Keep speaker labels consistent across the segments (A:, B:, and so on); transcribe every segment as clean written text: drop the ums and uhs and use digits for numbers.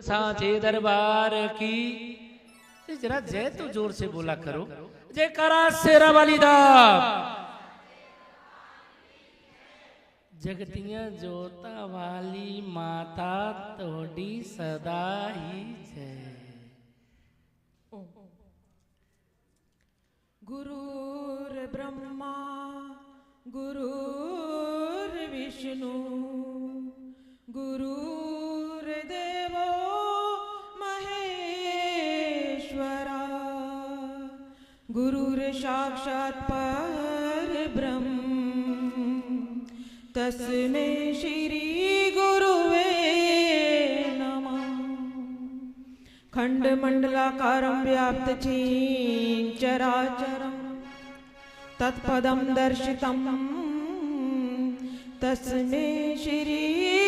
A: साचे दरबार की। जरा जय तो जोर से बोला करो, जयकारा शेरा वाली दा। जगतियां जोता वाली माता तोड़ी सदा ही जय।
B: गुरुर ब्रह्मा गुरुर विष्णु गुरुर्देवो महेश्वरा गुरुर साक्षात् परब्रह्म तस्मै श्री गुरुवे नमः। खंडमंडलाकारं व्याप्तचीन चराचरं तत्पदं दर्शितं तस्मै श्री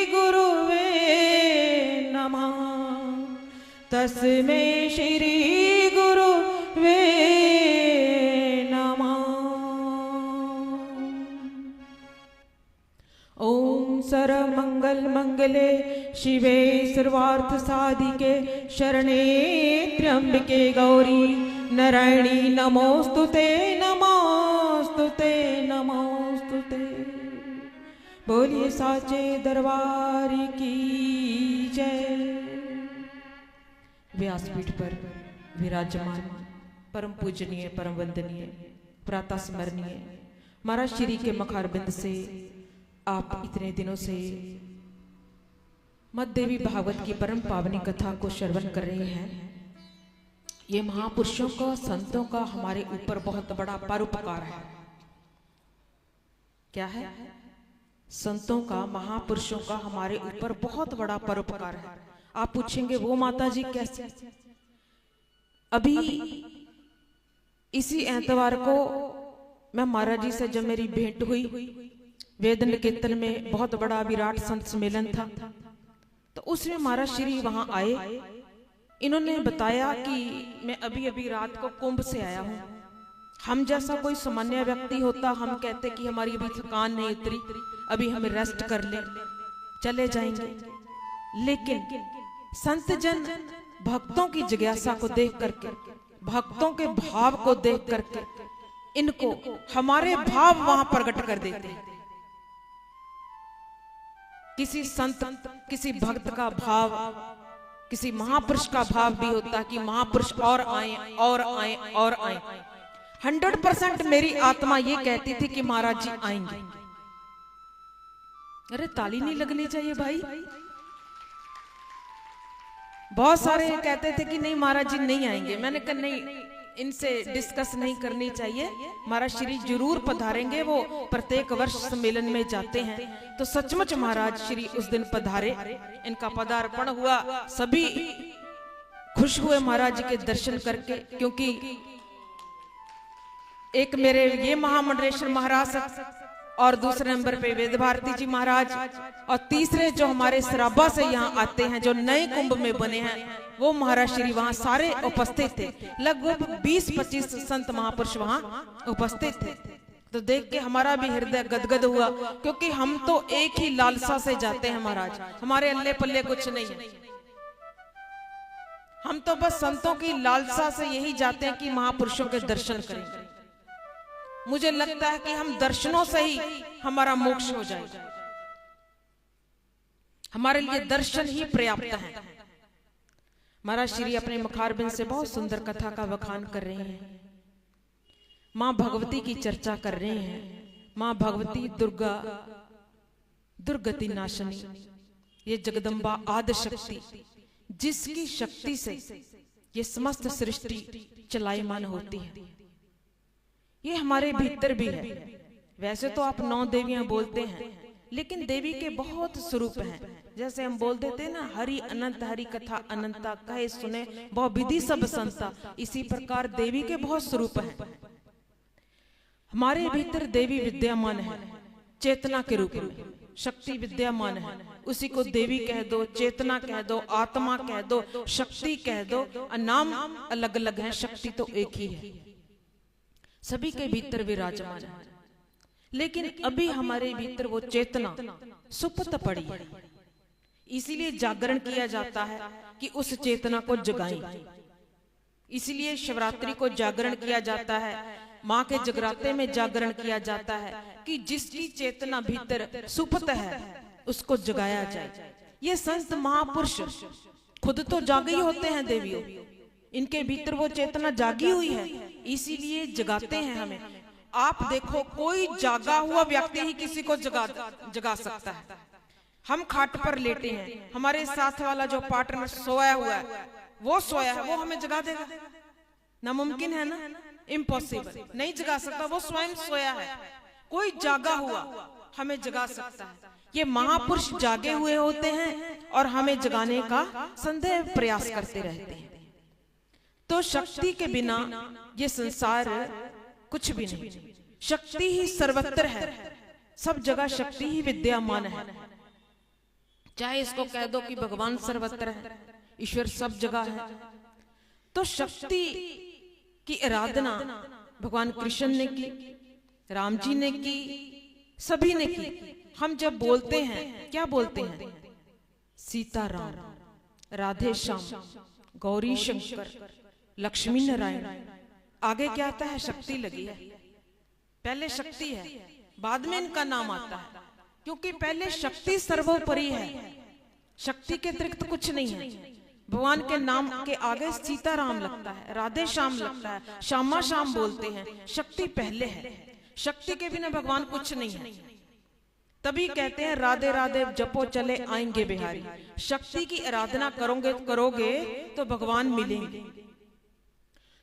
B: गुरुवे नमः। तस्मै श्री गुरुवे नमः। ओम सर्वमंगल मंगले शिवे सर्वार्थ साधिके शरणे त्र्यंबके गौरी नारायणी नमोस्तुते नमोस्तुते नमोस्तुते। बोलिए साचे दरबार की जय। व्यासपीठ पर विराजमान परम पूजनीय परम वंदनीय प्रातः स्मरणीय महाराज श्री के मखारबिंद से आप इतने दिनों से मद्देवी भागवत की परम पावनी कथा को श्रवण कर रहे हैं। ये महापुरुषों का संतों का हमारे ऊपर बहुत बड़ा परोपकार है। क्या है? संतों का महापुरुषों का हमारे ऊपर बहुत बड़ा परोपकार है। आप पूछेंगे वो माता जी कैसे? अभी इसी एतवार को मैं महाराज जी से जब मेरी भेंट हुई, वेद निकेतन में बहुत बड़ा विराट संत सम्मेलन था, तो उसमें महाराज श्री वहां आए। इन्होंने बताया कि मैं अभी अभी रात को कुंभ से आया हूं। हम जैसा कोई सामान्य व्यक्ति होता, हम कहते कि हमारी अभी थकान नहीं उतरी, अभी हमें रेस्ट कर ले, चले जाएंगे। लेकिन संत जन भक्तों की जिज्ञासा को देख करके, भक्तों के भाव को देख करके इनको हमारे भाव वहां प्रकट कर देते हैं। किसी संत किसी भक्त का भाव, किसी महापुरुष का भाव भी होता कि महापुरुष और आए और आए और आए। 100% मेरी आत्मा ये कहती थी कि महाराज जी आएंगे। अरे ताली नहीं लगनी चाहिए भाई। बहुत सारे कहते थे कि नहीं महाराज जी नहीं आएंगे। मैंने कहा नहीं, इनसे डिस्कस नहीं करनी चाहिए। महाराज श्री जरूर पधारेंगे। वो प्रत्येक वर्ष सम्मेलन में जाते हैं, तो सचमुच महाराज श्री उस दिन पधारे। इनका पदार्पण हुआ, सभी खुश हुए महाराज जी के दर्शन करके। क्योंकि एक मेरे ये महामंडलेश्वर महाराज और दूसरे नंबर पे वेद भारती जी महाराज, और तीसरे जो हमारे सराबा से यहाँ आते हैं, जो नए कुंभ में बने हैं, वो महाराज श्री वहां सारे उपस्थित थे। लगभग 20-25 संत महापुरुष वहां उपस्थित थे। तो देख के हमारा भी हृदय गदगद हुआ, क्योंकि हम तो एक ही लालसा से जाते हैं महाराज। हमारे अल्ले पल्ले कुछ नहीं है। हम तो बस संतों की लालसा से यही जाते हैं कि महापुरुषों के दर्शन करें। मुझे लगता है कि हम दर्शनों से ही हमारा मोक्ष हो जाएगा। हमारे लिए दर्शन ही पर्याप्त है। महाराज श्री अपने मुखारबिंद से बहुत सुंदर कथा का बखान कर रहे हैं। मां भगवती की चर्चा कर रहे हैं। मां भगवती दुर्गा दुर्गति नाशनी, ये जगदम्बा आदि शक्ति, जिसकी शक्ति से ये समस्त सृष्टि चलायमान होती है। ये हमारे भीतर भी है। वैसे तो आप 9 देवियां बोलते हैं, लेकिन देवी के बहुत स्वरूप हैं। जैसे हम बोल देते हैं ना, हरि अनंत हरि कथा अनंता, कहे सुने बहु विधि सब संता। इसी प्रकार देवी के बहुत स्वरूप हैं। हमारे भीतर देवी विद्यमान है, चेतना के रूप में शक्ति विद्यमान है। उसी को देवी कह दो, चेतना कह दो, आत्मा कह दो, शक्ति कह दो। नाम अलग अलग है, शक्ति तो एक ही है। सभी के भीतर विराजमान है। लेकिन अभी हमारे भीतर वो चेतना सुप्त पड़ी है। इसीलिए जागरण किया जाता है कि उस चेतना को जगाएं। इसलिए शिवरात्रि को जागरण किया जाता है, माँ के जगराते में जागरण किया जाता है कि जिसकी चेतना भीतर सुप्त है उसको जगाया जाए। ये संत महापुरुष खुद तो जागे ही होते हैं देवियों, इनके भीतर वो चेतना जागी हुई है, इसीलिए जगाते हैं हमें। आप देखो, कोई जागा हुआ व्यक्ति ही किसी को जगा सकता है। हम खाट पर लेटे हैं, हमारे साथ वाला जो पार्टनर सोया हुआ है, वो सोया है, वो हमें जगा देगा? नामुमकिन है ना, इम्पॉसिबल, नहीं जगा सकता, वो स्वयं सोया है। कोई जागा हुआ हमें जगा सकता है। ये महापुरुष जागे हुए होते हैं और हमें जगाने का संदेह प्रयास करते रहते हैं। तो शक्ति के बिना ये संसार कुछ भी नहीं। शक्ति ही सर्वत्र है, सब जगह शक्ति ही विद्यमान है। चाहे इसको कह दो कि भगवान सर्वत्र है, ईश्वर सब जगह है। तो शक्ति की आराधना भगवान कृष्ण ने की, राम जी ने की, सभी ने की। हम जब बोलते हैं, क्या बोलते हैं? सीताराम, राधे श्याम, गौरी शंकर, लक्ष्मी नारायण। आगे क्या आता है? शक्ति लगी है। पहले शक्ति है, बाद में इनका नाम आता है, क्योंकि पहले शक्ति सर्वोपरि है। शक्ति के अतिरिक्त कुछ नहीं है। भगवान के नाम के आगे सीताराम लगता है, राधे श्याम लगता है, श्यामा श्याम बोलते हैं। शक्ति पहले है, शक्ति के बिना भगवान कुछ नहीं है। तभी कहते हैं राधे राधे जपो चले आएंगे बिहारी। शक्ति की आराधना करोगे तो भगवान मिलेंगे।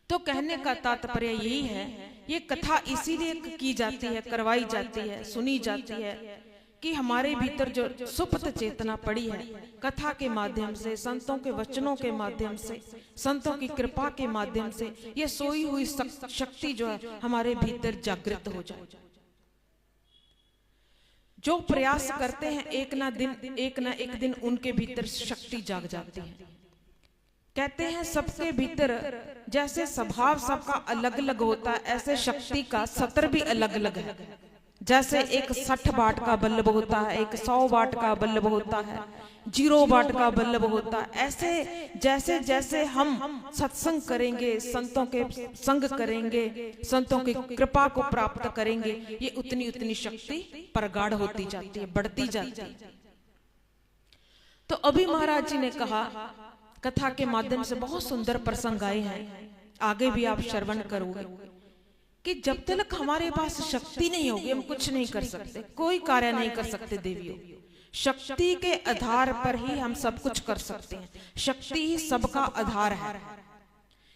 B: तो कहने का तात्पर्य यही है, ये कथा इसीलिए की जाती है, करवाई जाती है, सुनी जाती है कि हमारे भीतर जो सुप्त चेतना पड़ी है, कथा के माध्यम से, संतों के वचनों के माध्यम से, संतों की कृपा के माध्यम से ये सोई हुई शक्ति जो है हमारे भीतर जागृत हो जाए। जो प्रयास करते हैं एक ना एक दिन उनके भीतर शक्ति जाग जाती है। कहते हैं सबके भीतर जैसे स्वभाव सबका अलग अलग होता है, ऐसे शक्ति का सत्र भी अलग अलग है। जैसे एक 60 वाट का बल्ब होता है, एक 100 वाट का बल्ब होता है, 0 वाट का बल्ब होता है। ऐसे जैसे जैसे हम सत्संग करेंगे, संतों के संग करेंगे, संतों की कृपा को प्राप्त करेंगे, ये उतनी उतनी शक्ति प्रगाढ़ होती जाती है, बढ़ती जाती है। तो अभी महाराज जी ने कहा, कथा के माध्यम से बहुत सुंदर प्रसंग आए हैं, आगे भी आप श्रवण करोगे कि जब तक हमारे पास शक्ति नहीं होगी हम कुछ नहीं कर सकते, कोई कार्य नहीं कर सकते देवियों। शक्ति के आधार पर ही हम सब कुछ कर सकते हैं। शक्ति ही सबका आधार है।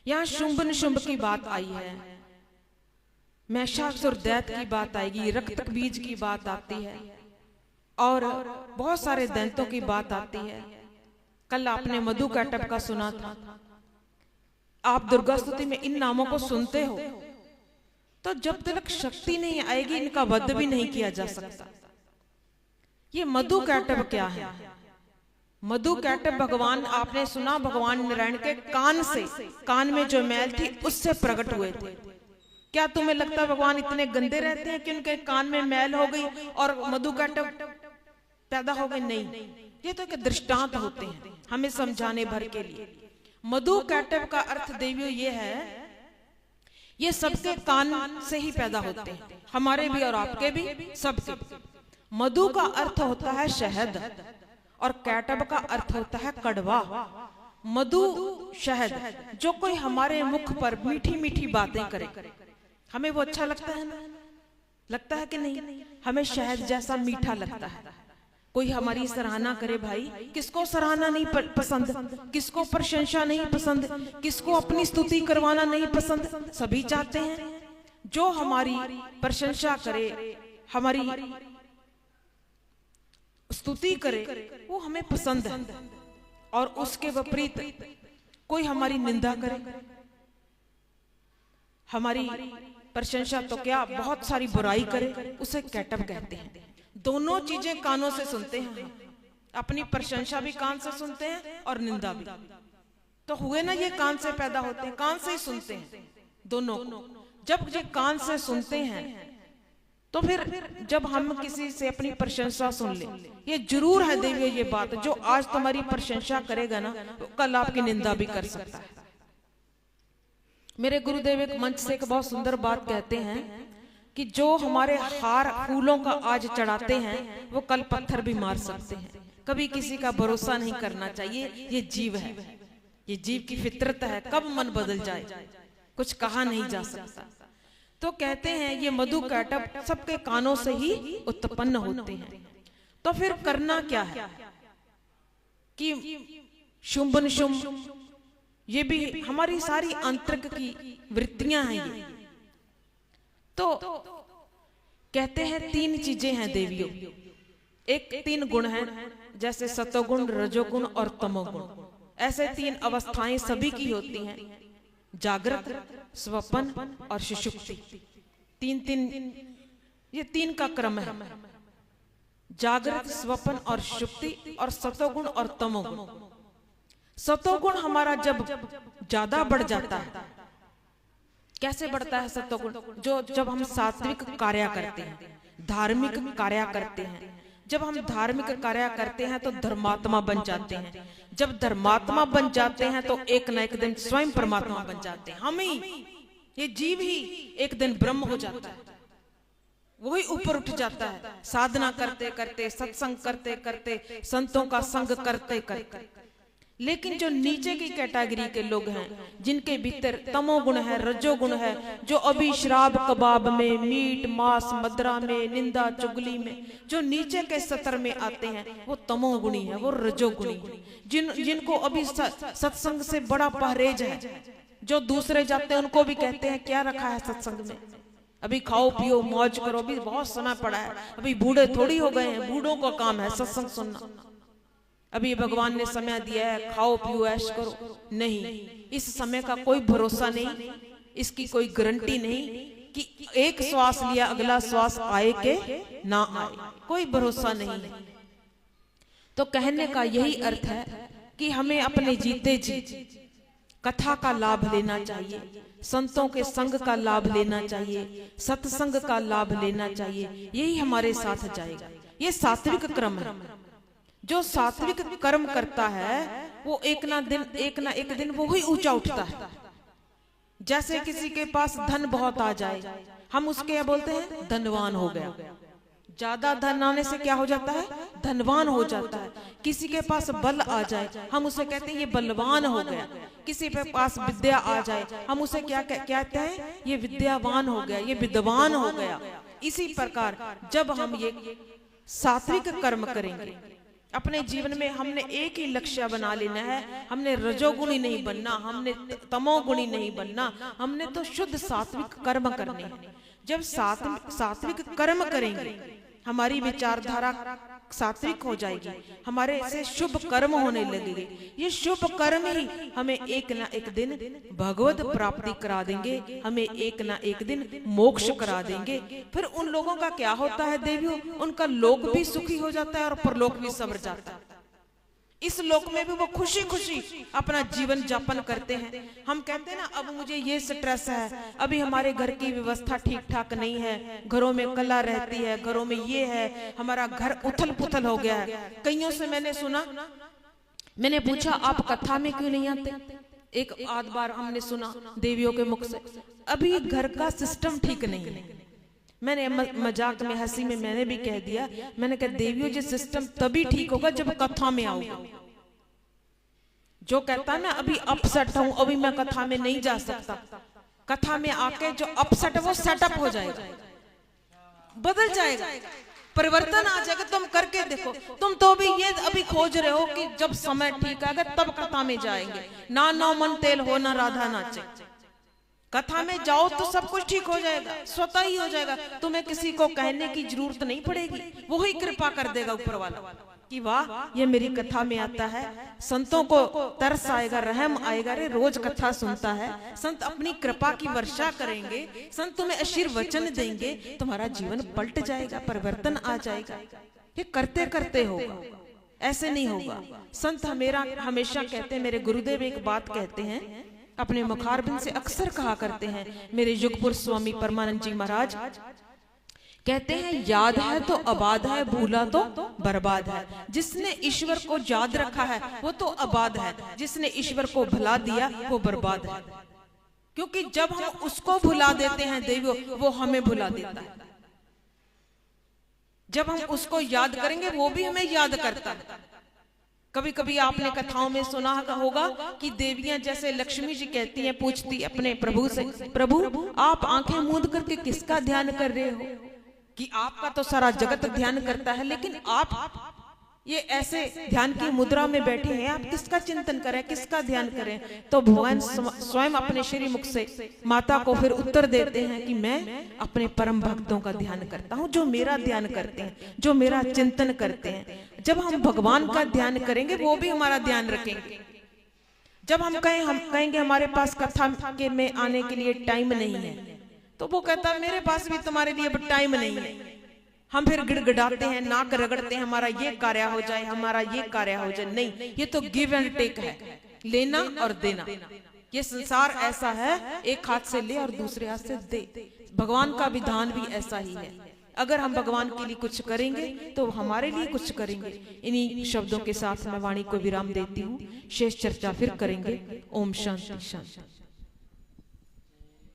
B: यहाँ शुंभ निशुंभ की बात आई है, महिषासुर दैत्य की बात आएगी, रक्त बीज की बात आती है और बहुत सारे दैत्यों की बात आती है। कल आपने मधु कैटभ का सुना था। आप दुर्गा स्तुति में इन नामों को सुनते हो, तो जब तक शक्ति नहीं आएगी इनका वध भी नहीं किया जा सकता। ये मधु कैटभ क्या है? मधु कैटभ भगवान, आपने सुना, भगवान नारायण के कान से, कान में जो मैल थी उससे प्रकट हुए थे। क्या तुम्हें लगता है भगवान इतने गंदे रहते हैं कि उनके कान में मैल हो गई और मधु कैटभ पैदा हो गए? नहीं, ये तो एक दृष्टांत होते हैं हमें समझाने भर के लिए। मधु कैटभ का अर्थ देवियों ये है, ये सबके कान से ही पैदा होते हैं, हमारे भी और आपके भी, सबके। मधु का अर्थ होता है शहद और कैटभ का अर्थ होता है कड़वा। मधु शहद, जो कोई हमारे मुख पर मीठी मीठी बातें करे, हमें वो अच्छा लगता है ना? लगता है कि नहीं? हमें शहद जैसा मीठा लगता है। कोई हमारी सराहना करे, भाई किसको सराहना नहीं पसंद, किसको प्रशंसा नहीं पसंद, किसको अपनी स्तुति करवाना नहीं पसंद? सभी चाहते हैं जो हमारी प्रशंसा करे, हमारी स्तुति करे, वो हमें पसंद है। और उसके विपरीत कोई हमारी निंदा करे, हमारी प्रशंसा तो क्या, बहुत सारी बुराई करे, उसे कैटभ कहते हैं। दोनों चीजें कानों से सुनते हैं, अपनी प्रशंसा भी कान से सुनते हैं और निंदा भी। तो हुए ना, ये कान से पैदा होते हैं, कान से ही सुनते हैं दोनों। जब ये कान से सुनते हैं तो फिर जब हम किसी से अपनी प्रशंसा सुन ले, ये जरूर है देवियों ये बात, जो आज तुम्हारी प्रशंसा करेगा ना वो कल आपकी निंदा भी कर सकता है। मेरे गुरुदेव एक मंच से एक बहुत सुंदर बात कहते हैं कि जो हमारे हार फूलों का आज चढ़ाते हैं वो कल पत्थर भी मार सकते हैं। कभी किसी का भरोसा नहीं करना चाहिए, ये जीव है, ये जीव की फितरत है, कब मन बदल जाए कुछ कहा नहीं जा सकता। तो कहते हैं ये मधु कैटअप सबके कानों से ही उत्पन्न होते हैं। तो फिर करना क्या है कि शुंभ निशुंभ ये भी हमारी सारी आंतरिक की वृत्तियां हैं ये। तो कहते हैं 3 चीजें हैं देवियों, एक 3 गुण हैं, जैसे सतोगुण, रजोगुण और तमोगुण। ऐसे 3 अवस्थाएं सभी की होती हैं, जागृत, स्वप्न और सुषुप्ति। 3 ये 3 का क्रम है, जागृत, स्वप्न और सुषुप्ति, और सतोगुण और तमोगुण। सतोगुण हमारा जब ज्यादा बढ़ जाता है, कैसे बढ़ता है सतोगुण? जो जब हम सात्विक कार्य करते हैं, धार्मिक कार्य करते हैं, जब हम धार्मिक कार्य करते हैं तो धर्मात्मा बन जाते हैं। जब धर्मात्मा बन जाते हैं तो एक न एक दिन स्वयं परमात्मा बन जाते हैं। हम ही, ये जीव ही एक दिन ब्रह्म हो जाता है, वही ऊपर उठ जाता है, साधना करते करते, सत्संग करते करते, संतों का संग करते करते। लेकिन जो नीचे की कैटेगरी के लोग हैं, जिनके भीतर तमोगुण है, रजोगुण है, जो अभी शराब कबाब में, मीट मांस मदिरा में, निंदा चुगली में, जो नीचे के स्तर में आते हैं, वो तमोगुणी है, वो रजोगुणी है। जिनको अभी सत्संग से बड़ा परहेज है, जो दूसरे जाते हैं उनको भी कहते हैं क्या रखा है सत्संग में, अभी खाओ पियो मौज करो, अभी बहुत समय पड़ा है, अभी बूढ़े थोड़ी हो गए हैं, बूढ़ों का काम है सत्संग सुनना, अभी भगवान ने समय दिया है, खाओ पियो ऐश करो। नहीं, इस समय का कोई भरोसा नहीं, इसकी कोई गारंटी नहीं कि एक श्वास लिया अगला श्वास आए के ना आए, कोई भरोसा नहीं। तो कहने का यही अर्थ है कि हमें अपने जीते जी कथा का लाभ लेना चाहिए, संतों के संग का लाभ लेना चाहिए, सत्संग का लाभ लेना चाहिए, यही हमारे साथ जाएगा। ये सात्विक क्रम है। जो सात्विक कर्म करता है वो एक ना एक दिन वो ही ऊंचा उठता है। जैसे किसी के पास धन बहुत आ जाए, हम उसके क्या बोलते हैं, धनवान हो गया। ज्यादा धन आने से क्या हो जाता है, धनवान हो जाता है। किसी के पास बल आ जाए, हम उसे कहते हैं ये बलवान हो गया। किसी के पास विद्या आ जाए, हम उसे क्या कहते हैं, ये विद्यावान हो गया, ये विद्वान हो गया। इसी प्रकार जब हम ये सात्विक कर्म करेंगे, अपने जीवन में हमने एक ही लक्ष्य बना लेना है, हमने रजोगुणी नहीं बनना, हमने तमोगुणी नहीं बनना, हमने तो शुद्ध सात्विक कर्म करने हैं। जब सात्विक कर्म करेंगे, हमारी विचारधारा सात्विक हो जाएगी, हमारे से शुभ कर्म होने लगेंगे। ये शुभ कर्म ही हमें एक ना एक दिन भगवत प्राप्ति करा देंगे, हमें एक ना एक दिन मोक्ष करा देंगे। फिर उन लोगों का क्या होता है देवियों, उनका लोक भी सुखी हो जाता है और परलोक भी सवर जाता है। इस लोक में भी वो खुशी खुशी अपना जीवन यापन करते हैं। हम कहते हैं ना, अब मुझे ये स्ट्रेस है, अभी हमारे घर की व्यवस्था ठीक ठाक नहीं है, घरों में कला रहती है, घरों में ये है, हमारा घर उथल पुथल हो गया है। कईयों से मैंने सुना, मैंने पूछा आप कथा में क्यों नहीं आते? एक आध बार हमने सुना देवियों के मुख से, अभी घर का सिस्टम ठीक नहीं है। मैंने मजाक में, हंसी में मैंने भी कह दिया, मैंने कहा देवियों जी सिस्टम तभी ठीक होगा जब कथा में आओगे। जो कहता है ना अभी अपसेट हूं, अभी मैं कथा में नहीं जा सकता, कथा में आके जो अपसेट है वो सेटअप हो जाएगा, बदल जाएगा, परिवर्तन आ जाएगा। तुम करके देखो, तुम तो भी ये अभी खोज रहे हो कि जब समय ठीक आएगा तब कथा में जाएंगे। ना नौ मन तेल हो ना राधा नाचे, कथा में जाओ तो सब कुछ ठीक हो जाएगा, स्वतः ही हो जाएगा। तुम्हें किसी को कहने की जरूरत नहीं पड़ेगी, वो ही कृपा कर देगा ऊपर वाला कि वाह ये मेरी कथा में आता है। संतों को तरस आएगा, रहम आएगा, रे रोज कथा सुनता है। संत अपनी कृपा की वर्षा करेंगे, संत तुम्हें आशीर्वचन देंगे, तुम्हारा जीवन पलट जाएगा, परिवर्तन आ जाएगा। ये करते करते होगा, ऐसे नहीं होगा। संत हमेशा कहते हैं, मेरे गुरुदेव एक बात कहते हैं, अपने मुखारबिंद से अक्सर कहा करते हैं, मेरे युगपुर स्वामी परमानंद जी महाराज कहते हैं याद है तो आबाद है, भूला तो बर्बाद है। जिसने ईश्वर को याद रखा है वो तो आबाद है, जिसने ईश्वर को भुला दिया वो बर्बाद है। क्योंकि जब हम उसको भुला देते हैं देवियों, वो हमें भुला देता है। जब हम उसको याद करेंगे वो भी हमें याद करता है। कभी कभी आपने कथाओं में सुना होगा कि देवियां जैसे लक्ष्मी जी कहती हैं, पूछती अपने प्रभु से, प्रभु आप आंखें मूंद करके किसका ध्यान कर रहे हो? कि आपका तो सारा जगत ध्यान करता है, लेकिन आप ये ऐसे ध्यान की मुद्रा में बैठे हैं, आप किसका चिंतन करें, किसका ध्यान करें? तो भगवान स्वयं अपने श्री मुख से माता को फिर उत्तर देते हैं कि मैं अपने परम भक्तों का ध्यान करता हूँ, जो मेरा ध्यान करते हैं, जो मेरा चिंतन करते हैं। जब हम भगवान का ध्यान करेंगे वो भी हमारा ध्यान रखेंगे। जब हम कहेंगे हमारे पास कथा के में आने के लिए टाइम नहीं है, तो वो कहता है मेरे पास भी तुम्हारे लिए टाइम नहीं है। हम फिर गिड़गिड़ाते हैं, नाक रगड़ते हैं, हमारा ये कार्य हो जाए, हमारा ये कार्य हो जाए। नहीं, ये तो गिव एंड टेक है, लेना और देना। ये संसार ऐसा है, एक हाथ से ले और दूसरे हाथ से दे। भगवान का विधान भी ऐसा ही है। अगर हम भगवान के लिए कुछ करेंगे तो हमारे लिए कुछ करेंगे। इन्हीं शब्दों के साथ मैं वाणी को विराम देती हूँ। शेष चर्चा फिर करेंगे। ओम शांति शांति।